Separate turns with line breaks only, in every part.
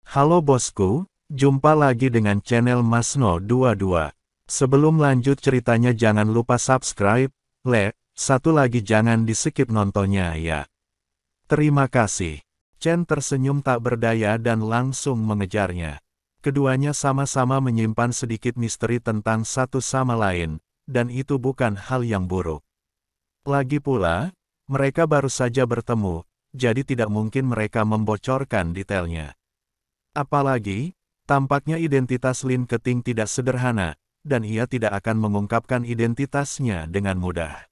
Halo bosku, jumpa lagi dengan channel Masno22. Sebelum lanjut ceritanya jangan lupa subscribe, like, satu lagi jangan di-skip nontonnya ya. Terima kasih. Chen tersenyum tak berdaya dan langsung mengejarnya. Keduanya sama-sama menyimpan sedikit misteri tentang satu sama lain, dan itu bukan hal yang buruk. Lagi pula, mereka baru saja bertemu, jadi tidak mungkin mereka membocorkan detailnya. Apalagi, tampaknya identitas Lin Keting tidak sederhana, dan ia tidak akan mengungkapkan identitasnya dengan mudah.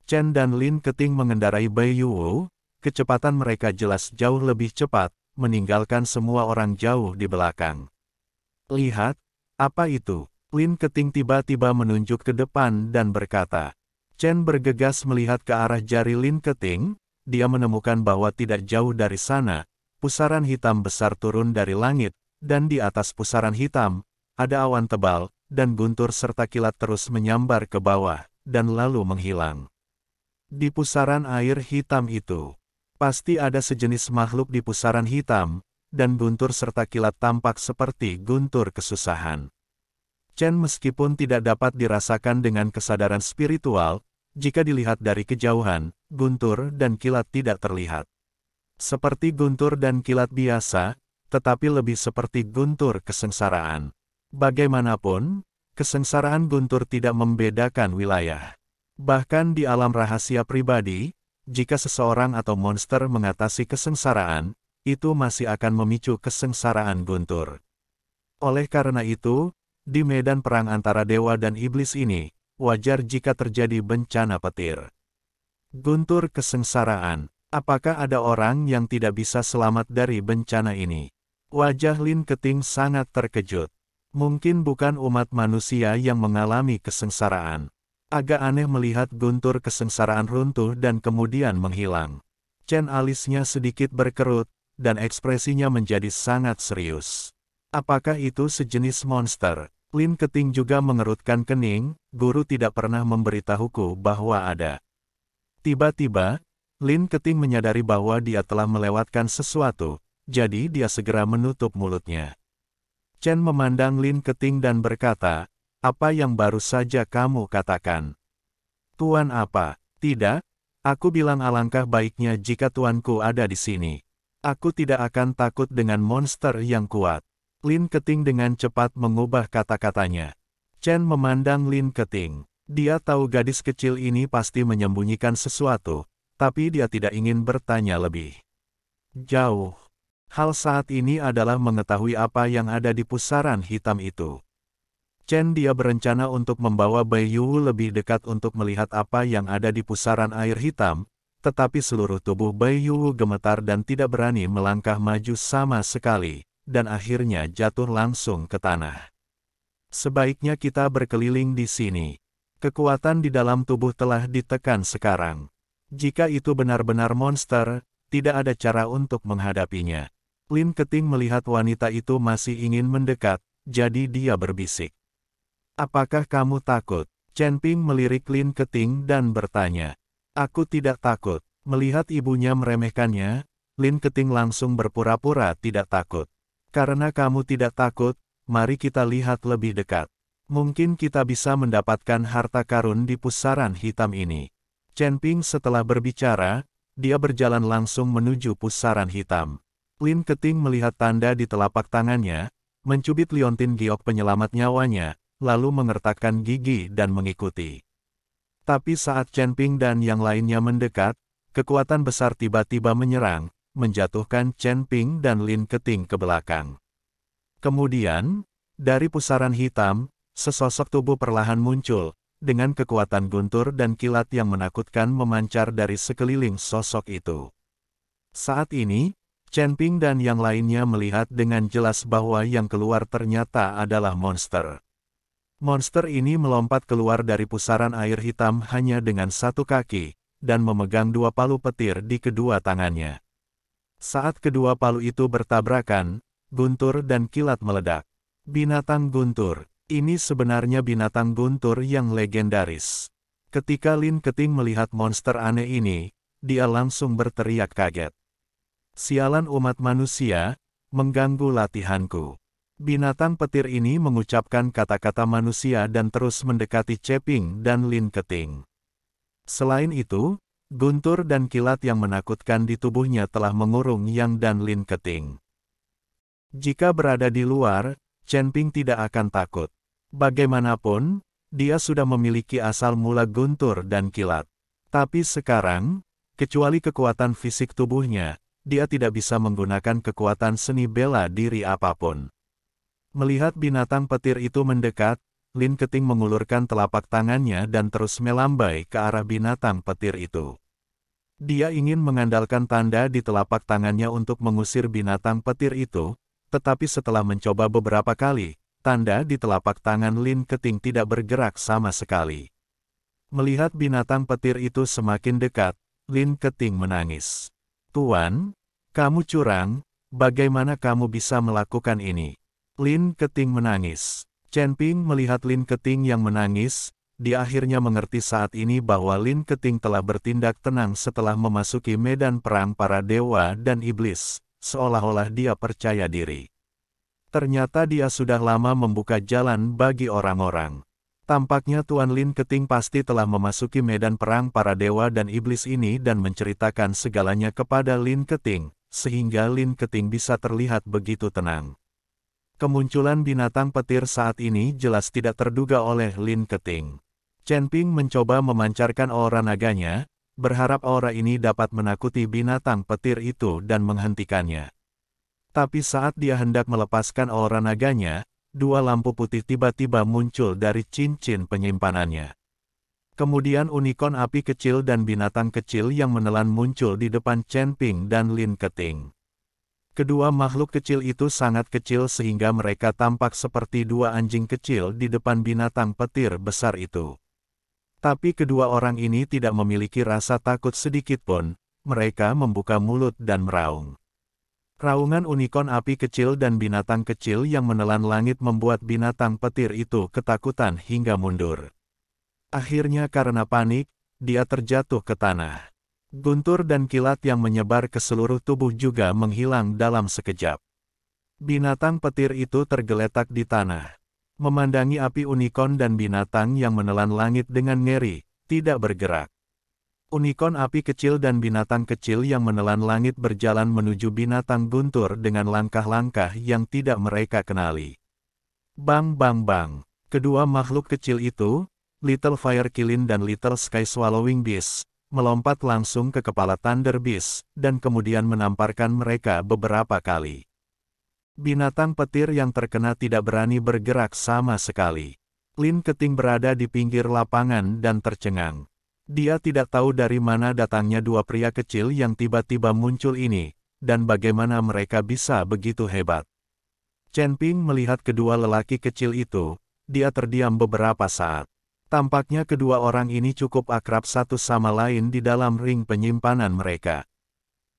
Chen dan Lin Keting mengendarai Bai Yuwu, kecepatan mereka jelas jauh lebih cepat, meninggalkan semua orang jauh di belakang. Lihat, apa itu? Lin Keting tiba-tiba menunjuk ke depan dan berkata. Chen bergegas melihat ke arah jari Lin Keting, dia menemukan bahwa tidak jauh dari sana, pusaran hitam besar turun dari langit, dan di atas pusaran hitam, ada awan tebal, dan guntur serta kilat terus menyambar ke bawah, dan lalu menghilang. Di pusaran air hitam itu, pasti ada sejenis makhluk di pusaran hitam, dan guntur serta kilat tampak seperti guntur kesusahan. Chen meskipun tidak dapat dirasakan dengan kesadaran spiritual, jika dilihat dari kejauhan, guntur dan kilat tidak terlihat. Seperti guntur dan kilat biasa, tetapi lebih seperti guntur kesengsaraan. Bagaimanapun, kesengsaraan guntur tidak membedakan wilayah. Bahkan di alam rahasia pribadi, jika seseorang atau monster mengatasi kesengsaraan, itu masih akan memicu kesengsaraan guntur. Oleh karena itu, di medan perang antara dewa dan iblis ini, wajar jika terjadi bencana petir. Guntur kesengsaraan. Apakah ada orang yang tidak bisa selamat dari bencana ini? Wajah Lin Keting sangat terkejut. Mungkin bukan umat manusia yang mengalami kesengsaraan. Agak aneh melihat guntur kesengsaraan runtuh dan kemudian menghilang. Chen alisnya sedikit berkerut, dan ekspresinya menjadi sangat serius. Apakah itu sejenis monster? Lin Keting juga mengerutkan kening, guru tidak pernah memberitahuku bahwa ada. Tiba-tiba, Lin Keting menyadari bahwa dia telah melewatkan sesuatu, jadi dia segera menutup mulutnya. Chen memandang Lin Keting dan berkata, apa yang baru saja kamu katakan? Tuan apa? Tidak, aku bilang alangkah baiknya jika tuanku ada di sini. Aku tidak akan takut dengan monster yang kuat. Lin Keting dengan cepat mengubah kata-katanya. Chen memandang Lin Keting. Dia tahu gadis kecil ini pasti menyembunyikan sesuatu, tapi dia tidak ingin bertanya lebih jauh. Hal saat ini adalah mengetahui apa yang ada di pusaran hitam itu. Chen dia berencana untuk membawa Bai Yuwu lebih dekat untuk melihat apa yang ada di pusaran air hitam, tetapi seluruh tubuh Bai Yuwu gemetar dan tidak berani melangkah maju sama sekali, dan akhirnya jatuh langsung ke tanah. Sebaiknya kita berkeliling di sini. Kekuatan di dalam tubuh telah ditekan sekarang. Jika itu benar-benar monster, tidak ada cara untuk menghadapinya. Lin Keting melihat wanita itu masih ingin mendekat, jadi dia berbisik. Apakah kamu takut? Chen Ping melirik Lin Keting dan bertanya. Aku tidak takut. Melihat ibunya meremehkannya, Lin Keting langsung berpura-pura tidak takut. Karena kamu tidak takut, mari kita lihat lebih dekat. Mungkin kita bisa mendapatkan harta karun di pusaran hitam ini. Chen Ping setelah berbicara, dia berjalan langsung menuju pusaran hitam. Lin Keting melihat tanda di telapak tangannya, mencubit liontin giok penyelamat nyawanya, lalu mengertakkan gigi dan mengikuti. Tapi saat Chen Ping dan yang lainnya mendekat, kekuatan besar tiba-tiba menyerang, menjatuhkan Chen Ping dan Lin Keting ke belakang. Kemudian, dari pusaran hitam, sesosok tubuh perlahan muncul, dengan kekuatan guntur dan kilat yang menakutkan memancar dari sekeliling sosok itu. Saat ini, Chen Ping dan yang lainnya melihat dengan jelas bahwa yang keluar ternyata adalah monster. Monster ini melompat keluar dari pusaran air hitam hanya dengan satu kaki, dan memegang dua palu petir di kedua tangannya. Saat kedua palu itu bertabrakan, guntur dan kilat meledak. Binatang guntur. Ini sebenarnya binatang guntur yang legendaris. Ketika Lin Keting melihat monster aneh ini, dia langsung berteriak kaget. Sialan umat manusia, mengganggu latihanku. Binatang petir ini mengucapkan kata-kata manusia dan terus mendekati Ceping dan Lin Keting. Selain itu, guntur dan kilat yang menakutkan di tubuhnya telah mengurung Yang dan Lin Keting. Jika berada di luar, Chen Ping tidak akan takut. Bagaimanapun, dia sudah memiliki asal mula guntur dan kilat. Tapi sekarang, kecuali kekuatan fisik tubuhnya, dia tidak bisa menggunakan kekuatan seni bela diri apapun. Melihat binatang petir itu mendekat, Lin Keting mengulurkan telapak tangannya dan terus melambai ke arah binatang petir itu. Dia ingin mengandalkan tanda di telapak tangannya untuk mengusir binatang petir itu, tetapi setelah mencoba beberapa kali, tanda di telapak tangan Lin Keting tidak bergerak sama sekali. Melihat binatang petir itu semakin dekat, Lin Keting menangis. "Tuan, kamu curang, bagaimana kamu bisa melakukan ini?" Lin Keting menangis. Chen Ping melihat Lin Keting yang menangis, dia akhirnya mengerti saat ini bahwa Lin Keting telah bertindak tenang setelah memasuki medan perang para dewa dan iblis, seolah-olah dia percaya diri. Ternyata dia sudah lama membuka jalan bagi orang-orang. Tampaknya Tuan Lin Keting pasti telah memasuki medan perang para dewa dan iblis ini dan menceritakan segalanya kepada Lin Keting, sehingga Lin Keting bisa terlihat begitu tenang. Kemunculan binatang petir saat ini jelas tidak terduga oleh Lin Keting. Chen Ping mencoba memancarkan aura naganya, berharap aura ini dapat menakuti binatang petir itu dan menghentikannya. Tapi saat dia hendak melepaskan aura naganya, dua lampu putih tiba-tiba muncul dari cincin penyimpanannya. Kemudian unicorn api kecil dan binatang kecil yang menelan muncul di depan Chen Ping dan Lin Keting. Kedua makhluk kecil itu sangat kecil sehingga mereka tampak seperti dua anjing kecil di depan binatang petir besar itu. Tapi kedua orang ini tidak memiliki rasa takut sedikitpun, mereka membuka mulut dan meraung. Raungan unicorn api kecil dan binatang kecil yang menelan langit membuat binatang petir itu ketakutan hingga mundur. Akhirnya karena panik, dia terjatuh ke tanah. Guntur dan kilat yang menyebar ke seluruh tubuh juga menghilang dalam sekejap. Binatang petir itu tergeletak di tanah. Memandangi api unicorn dan binatang yang menelan langit dengan ngeri, tidak bergerak. Unicorn api kecil dan binatang kecil yang menelan langit berjalan menuju binatang guntur dengan langkah-langkah yang tidak mereka kenali. Bang bang bang. Kedua makhluk kecil itu, Little Fire Kilin dan Little Sky Swallowing Beast, melompat langsung ke kepala Thunder Beast, dan kemudian menamparkan mereka beberapa kali. Binatang petir yang terkena tidak berani bergerak sama sekali. Lin Keting berada di pinggir lapangan dan tercengang. Dia tidak tahu dari mana datangnya dua pria kecil yang tiba-tiba muncul ini, dan bagaimana mereka bisa begitu hebat. Chen Ping melihat kedua lelaki kecil itu, dia terdiam beberapa saat. Tampaknya kedua orang ini cukup akrab satu sama lain di dalam ring penyimpanan mereka.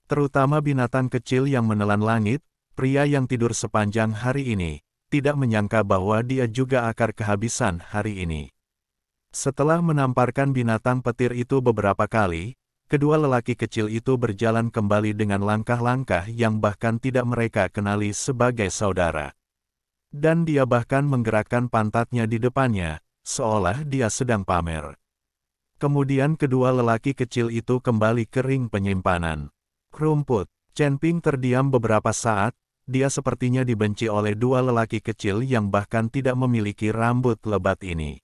Terutama binatang kecil yang menelan langit, pria yang tidur sepanjang hari ini, tidak menyangka bahwa dia juga akan kehabisan hari ini. Setelah menamparkan binatang petir itu beberapa kali, kedua lelaki kecil itu berjalan kembali dengan langkah-langkah yang bahkan tidak mereka kenali sebagai saudara. Dan dia bahkan menggerakkan pantatnya di depannya, seolah dia sedang pamer. Kemudian kedua lelaki kecil itu kembali ke ring penyimpanan. Rumput. Chen Ping terdiam beberapa saat, dia sepertinya dibenci oleh dua lelaki kecil yang bahkan tidak memiliki rambut lebat ini.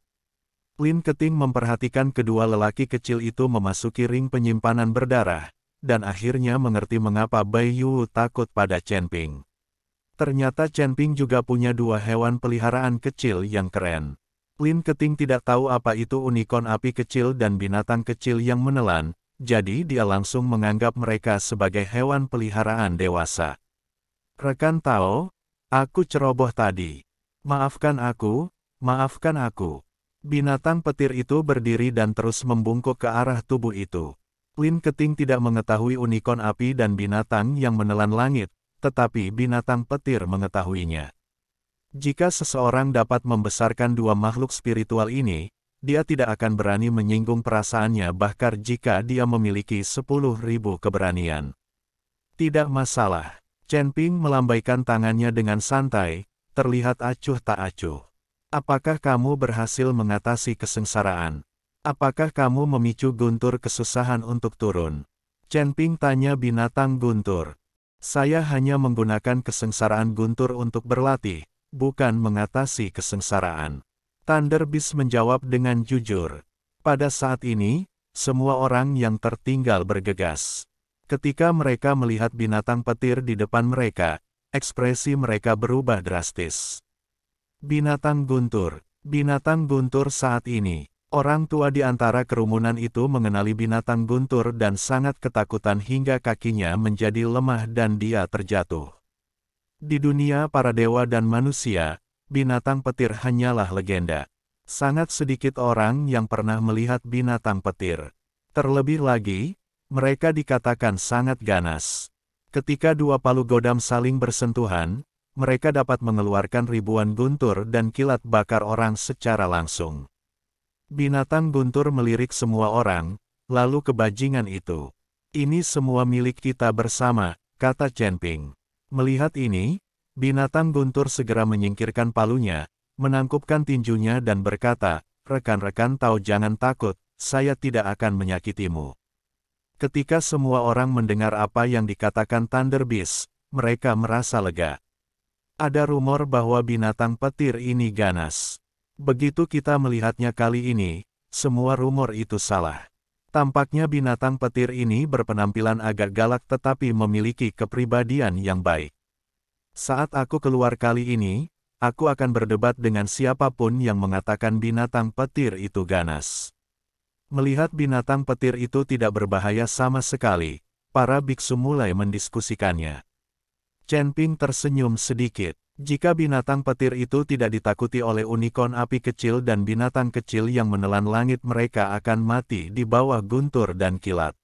Lin Keting memperhatikan kedua lelaki kecil itu memasuki ring penyimpanan berdarah, dan akhirnya mengerti mengapa Bai Yu takut pada Chen Ping. Ternyata Chen Ping juga punya dua hewan peliharaan kecil yang keren. Lin Keting tidak tahu apa itu unicorn api kecil dan binatang kecil yang menelan, jadi dia langsung menganggap mereka sebagai hewan peliharaan dewasa. Rekan Tao, aku ceroboh tadi. Maafkan aku, maafkan aku. Binatang petir itu berdiri dan terus membungkuk ke arah tubuh itu. Lin Keting tidak mengetahui unicorn api dan binatang yang menelan langit, tetapi binatang petir mengetahuinya. Jika seseorang dapat membesarkan dua makhluk spiritual ini, dia tidak akan berani menyinggung perasaannya bahkan jika dia memiliki 10.000 keberanian. Tidak masalah. Chen Ping melambaikan tangannya dengan santai, terlihat acuh tak acuh. Apakah kamu berhasil mengatasi kesengsaraan? Apakah kamu memicu guntur kesusahan untuk turun? Chen Ping tanya binatang guntur. Saya hanya menggunakan kesengsaraan guntur untuk berlatih, bukan mengatasi kesengsaraan. Thunder Beast menjawab dengan jujur. Pada saat ini, semua orang yang tertinggal bergegas. Ketika mereka melihat binatang petir di depan mereka, ekspresi mereka berubah drastis. Binatang guntur saat ini. Orang tua di antara kerumunan itu mengenali binatang guntur dan sangat ketakutan hingga kakinya menjadi lemah dan dia terjatuh. Di dunia para dewa dan manusia, binatang petir hanyalah legenda. Sangat sedikit orang yang pernah melihat binatang petir. Terlebih lagi, mereka dikatakan sangat ganas. Ketika dua palu godam saling bersentuhan, mereka dapat mengeluarkan ribuan guntur dan kilat bakar orang secara langsung. Binatang guntur melirik semua orang, lalu kebajingan itu. Ini semua milik kita bersama, kata Chen Ping. Melihat ini, binatang guntur segera menyingkirkan palunya, menangkupkan tinjunya dan berkata, rekan-rekan tahu jangan takut, saya tidak akan menyakitimu. Ketika semua orang mendengar apa yang dikatakan Thunder Beast, mereka merasa lega. Ada rumor bahwa binatang petir ini ganas. Begitu kita melihatnya kali ini, semua rumor itu salah. Tampaknya binatang petir ini berpenampilan agak galak tetapi memiliki kepribadian yang baik. Saat aku keluar kali ini, aku akan berdebat dengan siapapun yang mengatakan binatang petir itu ganas. Melihat binatang petir itu tidak berbahaya sama sekali, para biksu mulai mendiskusikannya. Chen Ping tersenyum sedikit. Jika binatang petir itu tidak ditakuti oleh unicorn api kecil dan binatang kecil yang menelan langit, mereka akan mati di bawah guntur dan kilat.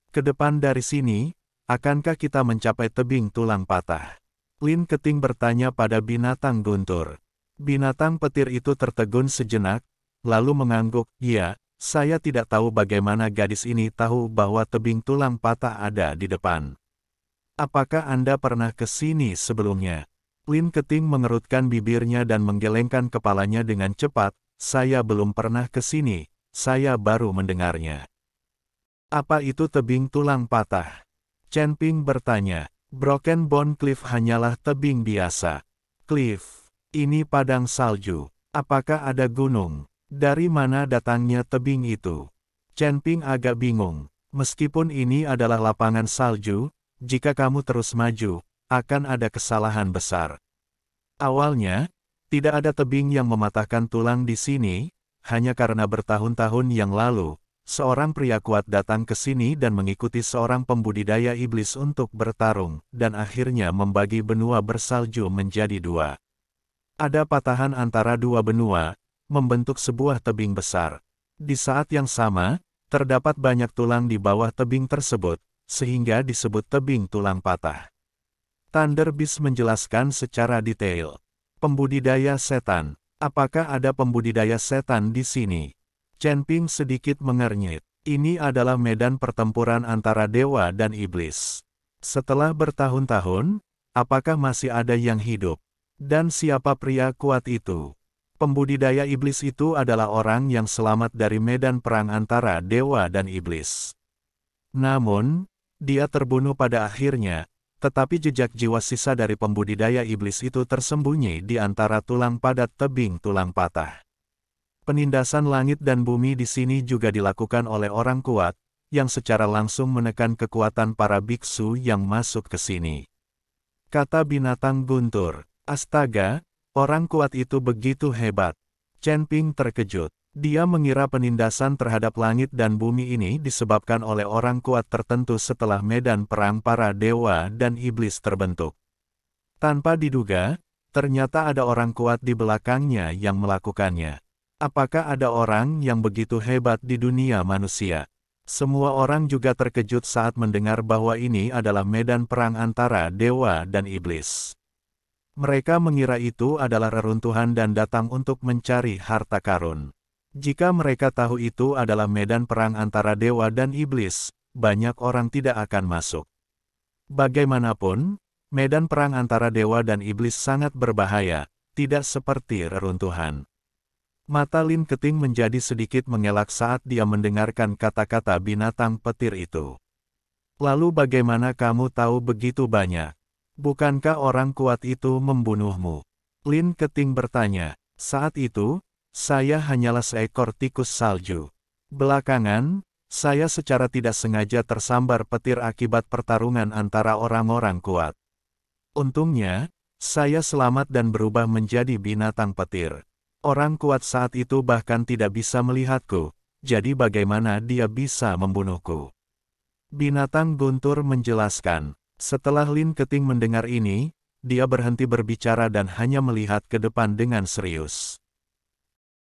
Ke depan dari sini, akankah kita mencapai tebing tulang patah? Lin Keting bertanya pada binatang guntur. Binatang petir itu tertegun sejenak, lalu mengangguk, "Ya, saya tidak tahu bagaimana gadis ini tahu bahwa tebing tulang patah ada di depan. Apakah Anda pernah ke sini sebelumnya?" Lin Keting mengerutkan bibirnya dan menggelengkan kepalanya dengan cepat, "Saya belum pernah ke sini, saya baru mendengarnya." "Apa itu tebing tulang patah?" Chen Ping bertanya. "Broken Bone Cliff hanyalah tebing biasa." "Cliff, ini padang salju. Apakah ada gunung? Dari mana datangnya tebing itu?" Chen Ping agak bingung. "Meskipun ini adalah lapangan salju, jika kamu terus maju, akan ada kesalahan besar. Awalnya, tidak ada tebing yang mematahkan tulang di sini, hanya karena bertahun-tahun yang lalu, seorang pria kuat datang ke sini dan mengikuti seorang pembudidaya iblis untuk bertarung, dan akhirnya membagi benua bersalju menjadi dua. Ada patahan antara dua benua, membentuk sebuah tebing besar. Di saat yang sama, terdapat banyak tulang di bawah tebing tersebut, sehingga disebut tebing tulang patah." Thunder Beast menjelaskan secara detail. "Pembudidaya setan. Apakah ada pembudidaya setan di sini?" Chen Ping sedikit mengernyit. "Ini adalah medan pertempuran antara dewa dan iblis. Setelah bertahun-tahun, apakah masih ada yang hidup? Dan siapa pria kuat itu?" Pembudidaya iblis itu adalah orang yang selamat dari medan perang antara dewa dan iblis. Namun, dia terbunuh pada akhirnya, tetapi jejak jiwa sisa dari pembudidaya iblis itu tersembunyi di antara tulang padat tebing tulang patah. Penindasan langit dan bumi di sini juga dilakukan oleh orang kuat, yang secara langsung menekan kekuatan para biksu yang masuk ke sini. Kata binatang guntur, "Astaga, orang kuat itu begitu hebat." Chen Ping terkejut. Dia mengira penindasan terhadap langit dan bumi ini disebabkan oleh orang kuat tertentu setelah medan perang para dewa dan iblis terbentuk. Tanpa diduga, ternyata ada orang kuat di belakangnya yang melakukannya. Apakah ada orang yang begitu hebat di dunia manusia? Semua orang juga terkejut saat mendengar bahwa ini adalah medan perang antara dewa dan iblis. Mereka mengira itu adalah reruntuhan dan datang untuk mencari harta karun. Jika mereka tahu itu adalah medan perang antara dewa dan iblis, banyak orang tidak akan masuk. Bagaimanapun, Medan perang antara dewa dan iblis sangat berbahaya, tidak seperti reruntuhan. Mata Lin Keting menjadi sedikit mengelak saat dia mendengarkan kata-kata binatang petir itu. Lalu bagaimana kamu tahu begitu banyak? Bukankah orang kuat itu membunuhmu? Lin Keting bertanya. Saat itu, saya hanyalah seekor tikus salju. Belakangan, saya secara tidak sengaja tersambar petir akibat pertarungan antara orang-orang kuat. Untungnya, saya selamat dan berubah menjadi binatang petir. Orang kuat saat itu bahkan tidak bisa melihatku, jadi bagaimana dia bisa membunuhku? Binatang guntur menjelaskan. Setelah Lin Keting mendengar ini, dia berhenti berbicara dan hanya melihat ke depan dengan serius.